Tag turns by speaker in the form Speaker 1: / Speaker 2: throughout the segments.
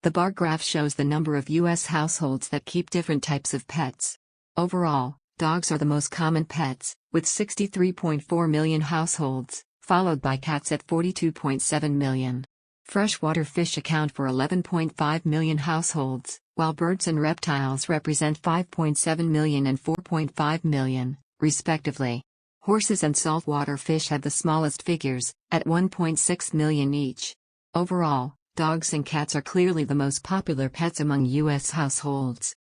Speaker 1: The bar graph shows the number of U.S. households that keep different types of pets. Overall, dogs are the most common pets, with 63.4 million households, followed by cats at 42.7 million. Freshwater fish account for 11.5 million households, while birds and reptiles represent 5.7 million and 4.5 million, respectively. Horses and saltwater fish have the smallest figures, at 1.6 million each. Overall, dogs and cats are clearly the most popular pets among U.S. households.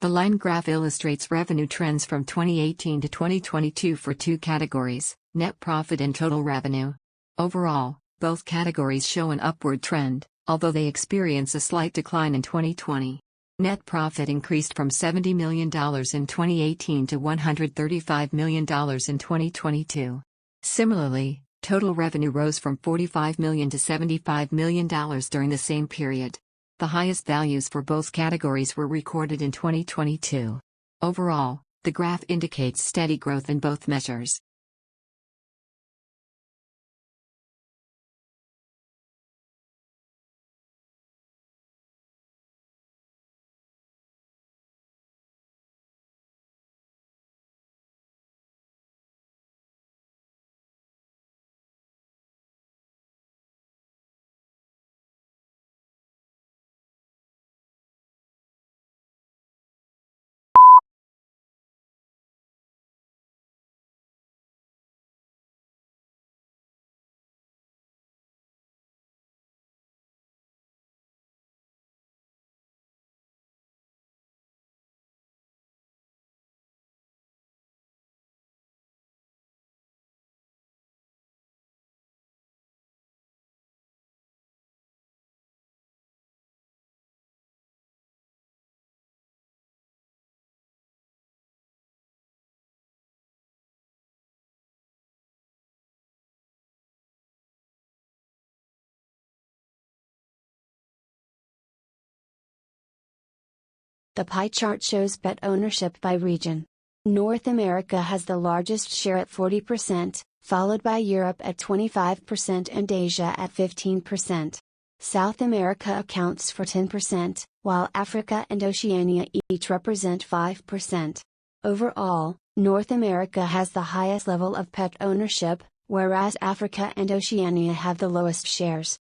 Speaker 1: The line graph illustrates revenue trends from 2018 to 2022 for two categories, net profit and total revenue. Overall, both categories show an upward trend, although they experience a slight decline in 2020. Net profit increased from $70 million in 2018 to $135 million in 2022. Similarly, total revenue rose from $45 million to $75 million during the same period. The highest values for both categories were recorded in 2022. Overall, the graph indicates steady growth in both measures.
Speaker 2: The pie chart shows pet ownership by region. North America has the largest share at 40%, followed by Europe at 25% and Asia at 15%. South America accounts for 10%, while Africa and Oceania each represent 5%. Overall, North America has the highest level of pet ownership, whereas Africa and Oceania have the lowest shares.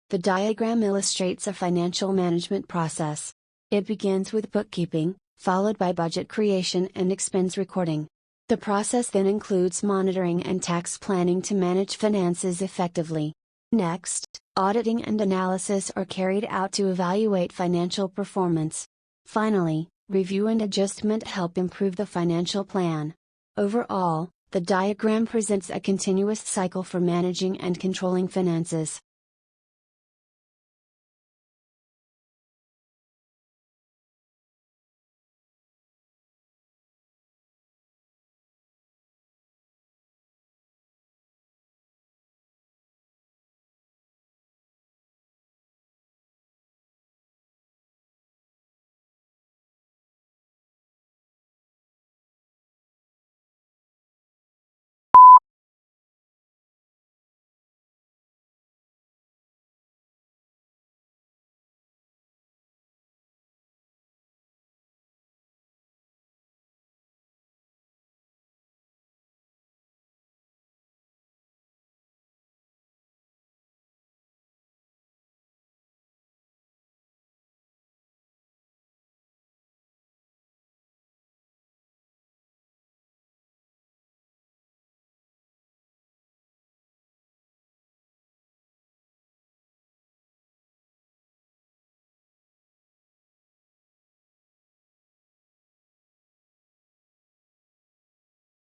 Speaker 2: The diagram illustrates a financial management process. It begins with bookkeeping, followed by budget creation and expense recording. The process then includes monitoring and tax planning to manage finances effectively. Next, auditing and analysis are carried out to evaluate financial performance. Finally, review and adjustment help improve the financial plan. Overall, the diagram presents a continuous cycle for managing and controlling finances.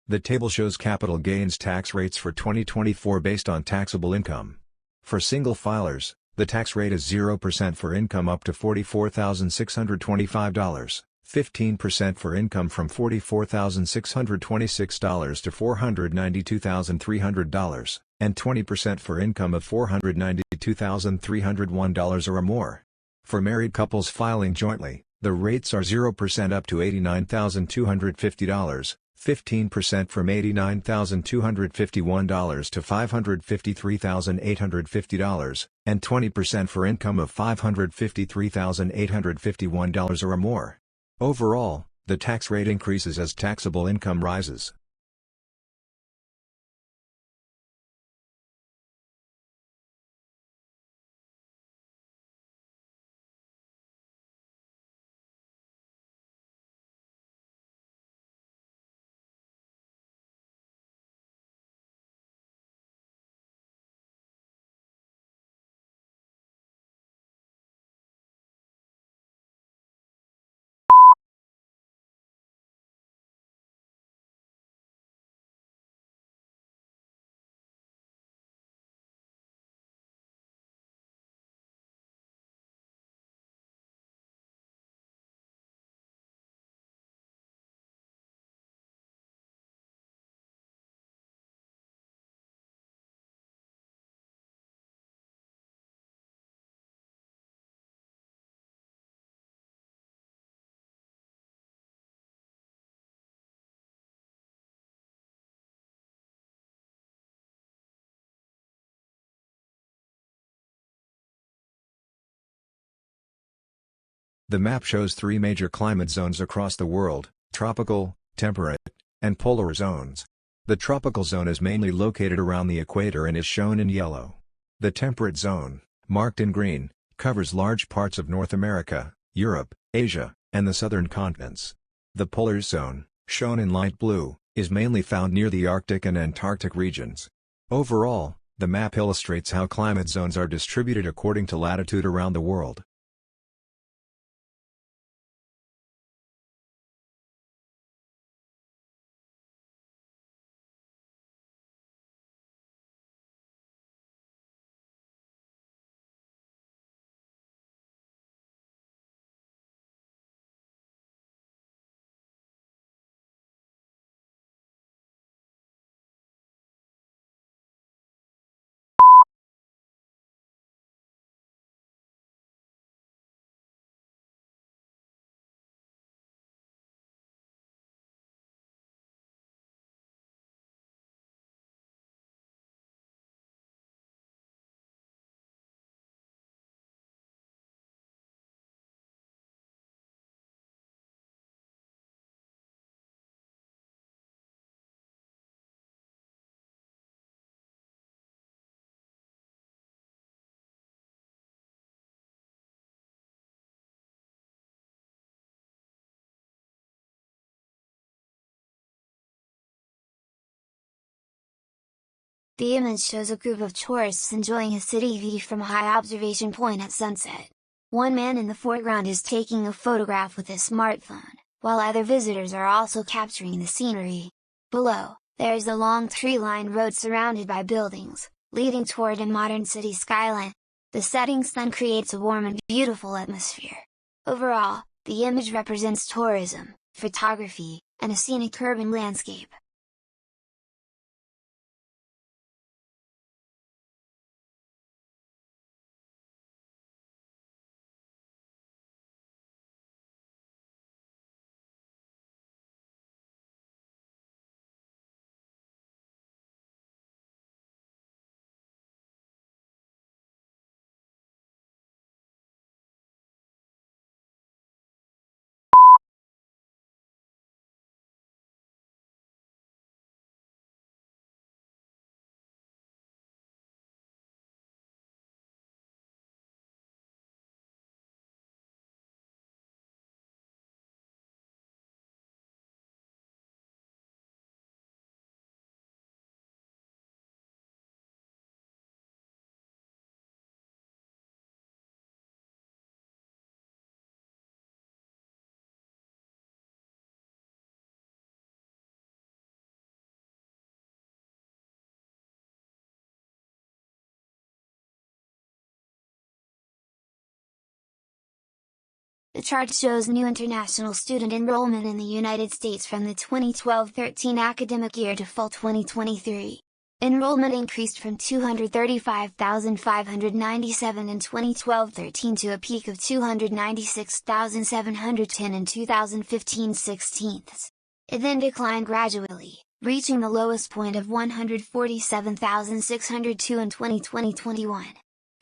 Speaker 3: The table shows capital gains tax rates for 2024 based on taxable income. For single filers, the tax rate is 0% for income up to $44,625, 15% for income from $44,626 to $492,300, and 20% for income of $492,301 or more. For married couples filing jointly, the rates are 0% up to $89,250, 15% from $89,251 to $553,850, and 20% for income of $553,851 or more. Overall, the tax rate increases as taxable income rises. The map shows three major climate zones across the world: tropical, temperate, and polar zones. The tropical zone is mainly located around the equator and is shown in yellow. The temperate zone, marked in green, covers large parts of North America, Europe, Asia, and the southern continents. The polar zone, shown in light blue, is mainly found near the Arctic and Antarctic regions. Overall, the map illustrates how climate zones are distributed according to latitude around the world.
Speaker 4: The image shows a group of tourists enjoying a city view from a high observation point at sunset. One man in the foreground is taking a photograph with his smartphone, while other visitors are also capturing the scenery. Below, there is a long tree-lined road surrounded by buildings, leading toward a modern city skyline. The setting sun creates a warm and beautiful atmosphere. Overall, the image represents tourism, photography, and a scenic urban landscape. The chart shows new international student enrollment in the United States from the 2012-13 academic year to fall 2023. Enrollment increased from 235,597 in 2012-13 to a peak of 296,710 in 2015-16. It then declined gradually, reaching the lowest point of 147,602 in 2020-21.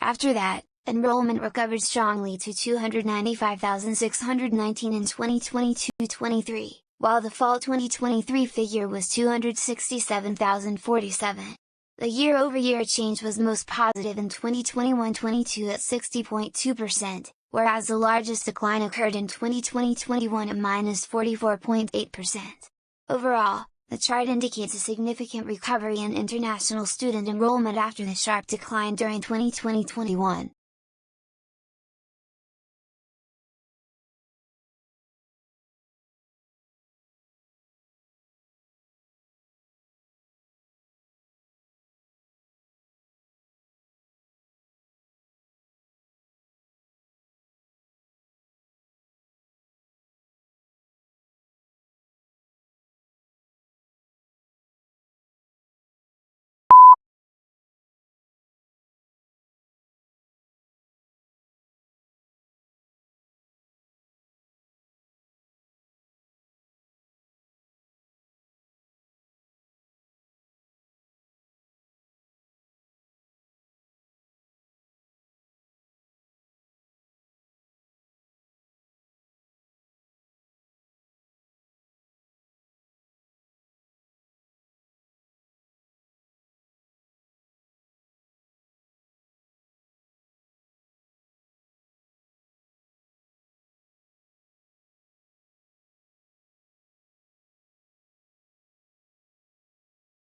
Speaker 4: After that, enrollment recovered strongly to 295,619 in 2022-23, while the fall 2023 figure was 267,047. The year-over-year change was most positive in 2021-22 at 60.2%, whereas the largest decline occurred in 2020-21 at -44.8%. Overall, the chart indicates a significant recovery in international student enrollment after the sharp decline during 2020-21.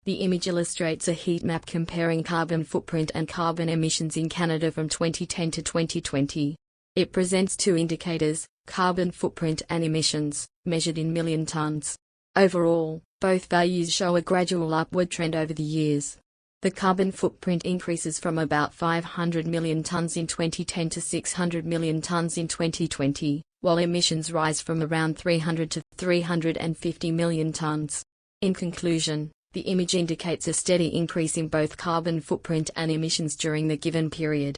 Speaker 1: The image illustrates a heat map comparing carbon footprint and carbon emissions in Canada from 2010 to 2020. It presents two indicators, carbon footprint and emissions, measured in million tons. Overall, both values show a gradual upward trend over the years. The carbon footprint increases from about 500 million tons in 2010 to 600 million tons in 2020, while emissions rise from around 300 to 350 million tons. In conclusion, the image indicates a steady increase in both carbon footprint and emissions during the given period.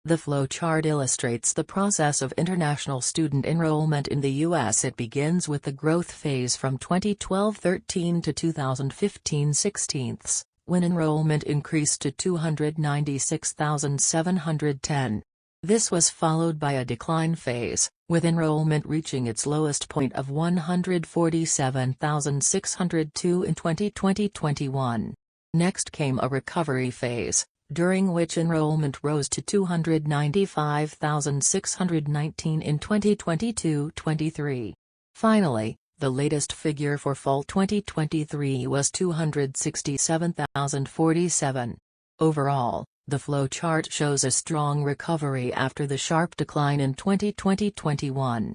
Speaker 5: The flowchart illustrates the process of international student enrollment in the U.S. It begins with the growth phase from 2012-13 to 2015-16, when enrollment increased to 296,710. This was followed by a decline phase, with enrollment reaching its lowest point of 147,602 in 2020-21. Next came a recovery phase, during which enrollment rose to 295,619 in 2022-23. Finally, the latest figure for fall 2023 was 267,047. Overall, the flowchart shows a strong recovery after the sharp decline in 2020-21.